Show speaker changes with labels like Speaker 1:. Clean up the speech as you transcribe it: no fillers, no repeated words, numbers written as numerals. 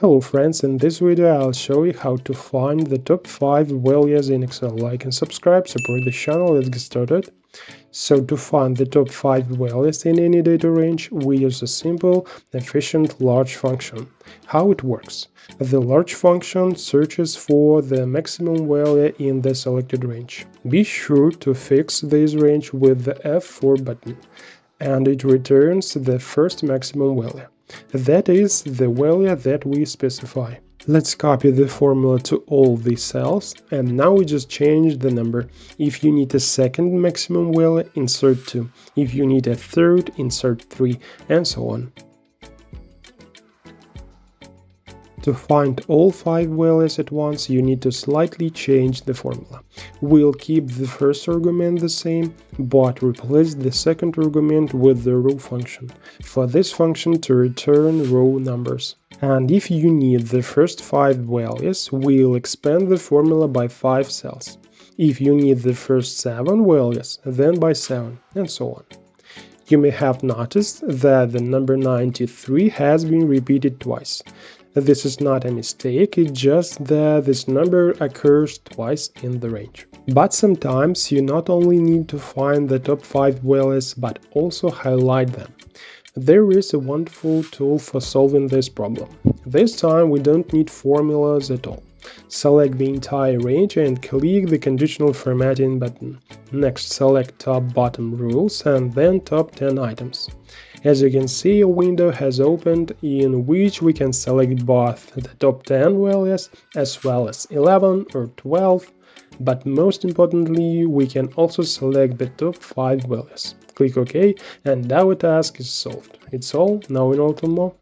Speaker 1: Hello friends, in this video I'll show you how to find the top 5 values in Excel. Like and subscribe, support the channel, let's get started. So to find the top 5 values in any data range, we use a simple, efficient large function. How it works? The large function searches for the maximum value in the selected range. Be sure to fix this range with the F4 button, and it returns the first maximum value. That is the value that we specify. Let's copy the formula to all these cells, and now we just change the number. If you need a second maximum value, insert 2. If you need a third, insert 3, and so on. To find all 5 values at once, you need to slightly change the formula. We'll keep the first argument the same, but replace the second argument with the row function, for this function to return row numbers. And if you need the first 5 values, we'll expand the formula by 5 cells. If you need the first 7 values, then by 7, and so on. You may have noticed that the number 93 has been repeated twice. This is not a mistake, it's just that this number occurs twice in the range. But sometimes you not only need to find the top 5 values, but also highlight them. There is a wonderful tool for solving this problem. This time we don't need formulas at all. Select the entire range and click the conditional formatting button. Next, select top-bottom rules and then top 10 items. As you can see, a window has opened in which we can select both the top 10 values as well as 11 or 12, but most importantly, we can also select the top 5 values. Click OK, and our task is solved. It's all. Now we know more.